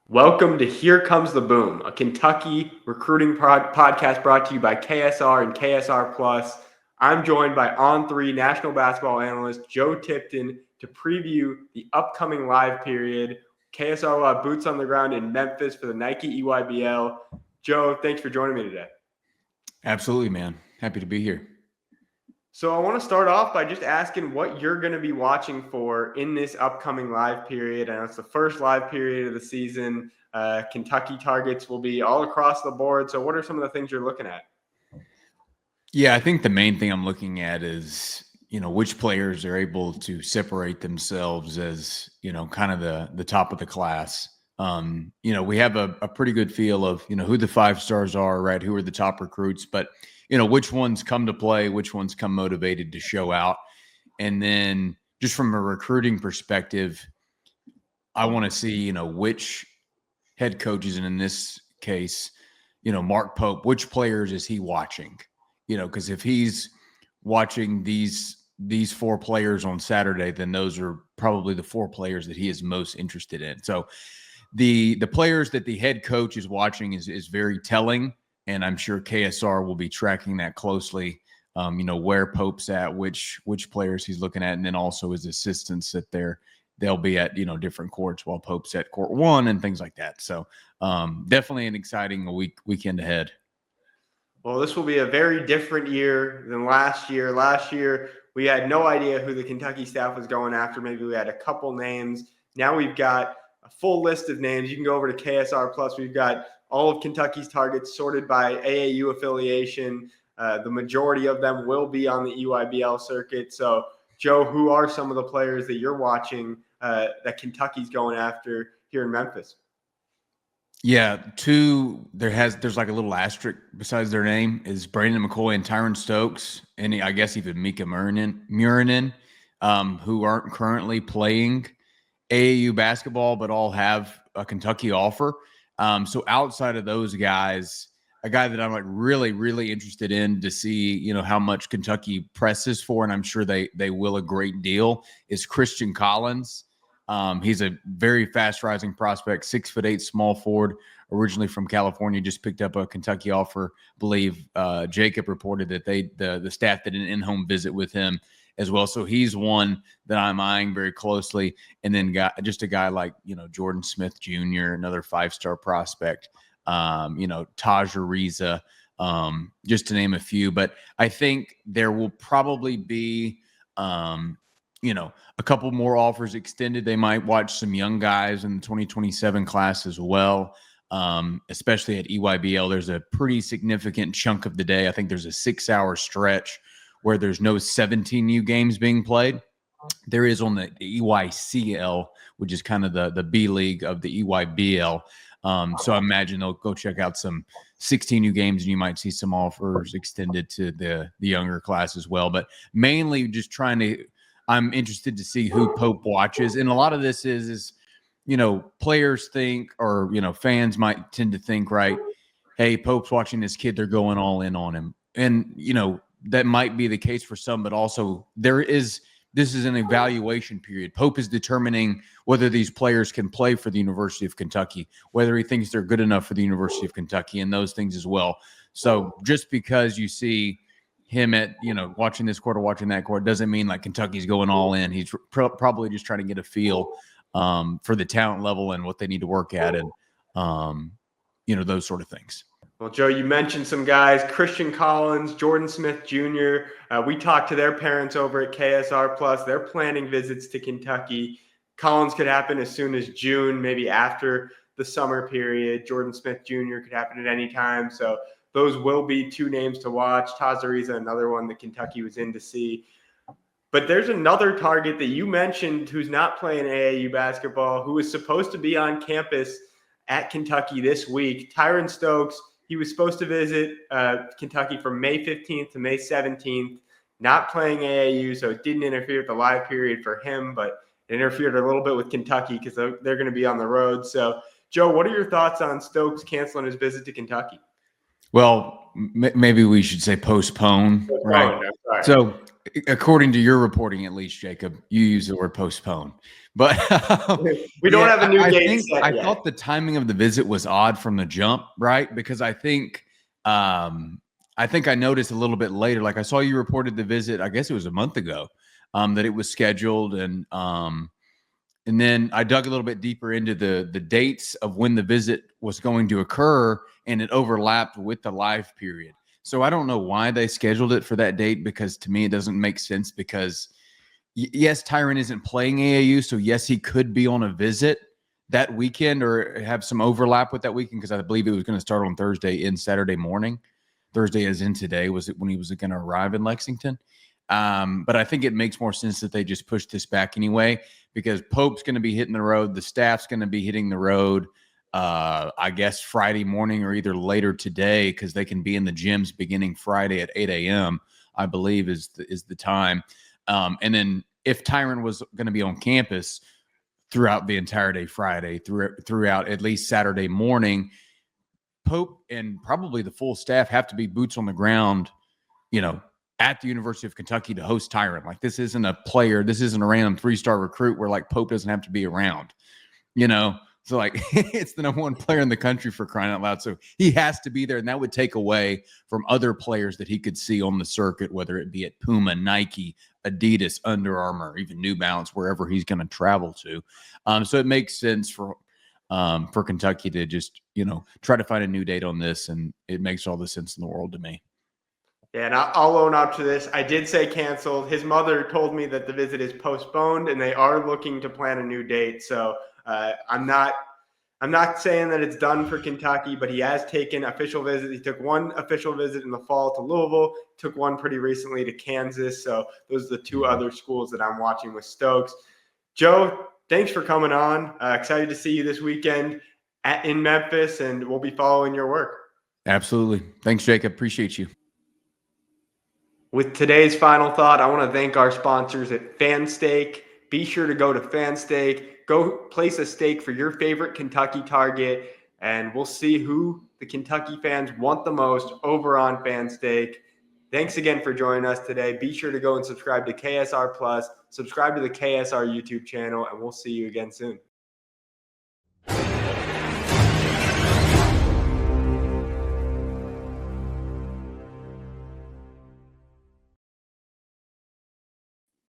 Welcome to Here Comes the Boom, a Kentucky recruiting podcast brought to you by KSR and KSR Plus. I'm joined by On3 national basketball analyst Joe Tipton to preview the upcoming live period. KSR will have boots on the ground in Memphis for the Nike EYBL. Joe, thanks for joining me today. Absolutely, man. Happy to be here. So I want to start off by just asking what you're going to be watching for in this upcoming live period. I know it's the first live period of the season. Kentucky targets will be all across the board. So what are some of the things you're looking at? Yeah, I think the main thing I'm looking at is, which players are able to separate themselves as, kind of the top of the class. We have a pretty good feel of, who the 5 stars are, right? Who are the top recruits, but which ones come to play, which ones come motivated to show out. And then just from a recruiting perspective, I want to see, which head coaches, and in this case, Mark Pope, which players is he watching? Because if he's watching these 4 players on Saturday, then those are probably the 4 players that he is most interested in. So the players that the head coach is watching is very telling. And I'm sure KSR will be tracking that closely, where Pope's at, which players he's looking at, and then also his assistants that they'll be at, different courts while Pope's at court 1 and things like that. So definitely an exciting weekend ahead. Well, this will be a very different year than last year. Last year, we had no idea who the Kentucky staff was going after. Maybe we had a couple names. Now we've got a full list of names. You can go over to KSR Plus. We've got all of Kentucky's targets sorted by AAU affiliation. The majority of them will be on the EYBL circuit. So, Joe, who are some of the players that you're watching that Kentucky's going after here in Memphis? Yeah, there's like a little asterisk besides their name is Brandon McCoy and Tyran Stokes, and I guess even Mika Murinen, who aren't currently playing AAU basketball, but all have a Kentucky offer. So outside of those guys, a guy that I'm like really, really interested in to see, how much Kentucky presses for, and I'm sure they will a great deal, is Christian Collins. He's a very fast rising prospect, 6'8", small forward, originally from California, just picked up a Kentucky offer. I believe Jacob reported that the staff did an in-home visit with him as well. So he's one that I'm eyeing very closely. And then just a guy like, Jordan Smith Jr., another 5-star prospect, Taj Ariza, just to name a few. But I think there will probably be, a couple more offers extended. They might watch some young guys in the 2027 class as well, especially at EYBL. There's a pretty significant chunk of the day. I think there's a 6-hour stretch where there's no 17U games being played. There is on the EYCL, which is kind of the B league of the EYBL. So I imagine they'll go check out some 16U games, and you might see some offers extended to the younger class as well. But mainly just I'm interested to see who Pope watches. And a lot of this is players think, or, fans might tend to think, right, hey, Pope's watching this kid, they're going all in on him. And, that might be the case for some, but also this is an evaluation period. Pope is determining whether these players can play for the University of Kentucky, whether he thinks they're good enough for the University of Kentucky, and those things as well. So just because you see him at, watching this court or watching that court doesn't mean like Kentucky's going all in. He's probably just trying to get a feel for the talent level and what they need to work at, and, those sort of things. Well, Joe, you mentioned some guys, Christian Collins, Jordan Smith Jr. We talked to their parents over at KSR Plus. They're planning visits to Kentucky. Collins could happen as soon as June, maybe after the summer period. Jordan Smith Jr. could happen at any time. So those will be 2 names to watch. Taj Ariza, another one that Kentucky was in to see. But there's another target that you mentioned who's not playing AAU basketball, who is supposed to be on campus at Kentucky this week. Tyran Stokes. He was supposed to visit Kentucky from May 15th to May 17th, not playing AAU, so it didn't interfere with the live period for him, but it interfered a little bit with Kentucky because they're going to be on the road. So, Joe, what are your thoughts on Stokes canceling his visit to Kentucky? Well, maybe we should say postpone, right? Right? So according to your reporting, at least, Jacob, you use the word postpone. But We don't have a new date set I yet. thought the timing of the visit was odd from the jump, right? Because I think I noticed a little bit later, like I saw you reported the visit, I guess it was a month ago, that it was scheduled, and then I dug a little bit deeper into the dates of when the visit was going to occur, and it overlapped with the live period. So I don't know why they scheduled it for that date, because to me it doesn't make sense, because yes, Tyran isn't playing AAU, so yes, he could be on a visit that weekend or have some overlap with that weekend, because I believe it was going to start on Thursday and Saturday morning. Thursday as in today was it when he was going to arrive in Lexington. But I think it makes more sense that they just push this back anyway, because Pope's going to be hitting the road. The staff's going to be hitting the road, I guess, Friday morning or either later today, because they can be in the gyms beginning Friday at 8 a.m., I believe is the time. And then if Tyran was going to be on campus throughout the entire day Friday, throughout at least Saturday morning, Pope and probably the full staff have to be boots on the ground, at the University of Kentucky to host Tyran. Like, this isn't a player. This isn't a random 3-star recruit where like Pope doesn't have to be around, So like it's the number one player in the country, for crying out loud. So he has to be there. And that would take away from other players that he could see on the circuit, whether it be at Puma, Nike, Adidas, Under Armour, even New Balance, wherever he's going to travel to. So it makes sense for Kentucky to just, try to find a new date on this. And it makes all the sense in the world to me. Yeah, and I'll own up to this. I did say canceled. His mother told me that the visit is postponed, and they are looking to plan a new date. So I'm not saying that it's done for Kentucky, but he has taken official visits. He took one official visit in the fall to Louisville, took one pretty recently to Kansas. So those are the two other schools that I'm watching with Stokes. Joe, thanks for coming on. Excited to see you this weekend in Memphis, and we'll be following your work. Absolutely. Thanks, Jacob. Appreciate you. With today's final thought, I want to thank our sponsors at FanStake. Be sure to go to FanStake. Go place a stake for your favorite Kentucky target, and we'll see who the Kentucky fans want the most over on FanStake. Thanks again for joining us today. Be sure to go and subscribe to KSR Plus, subscribe to the KSR YouTube channel, and we'll see you again soon.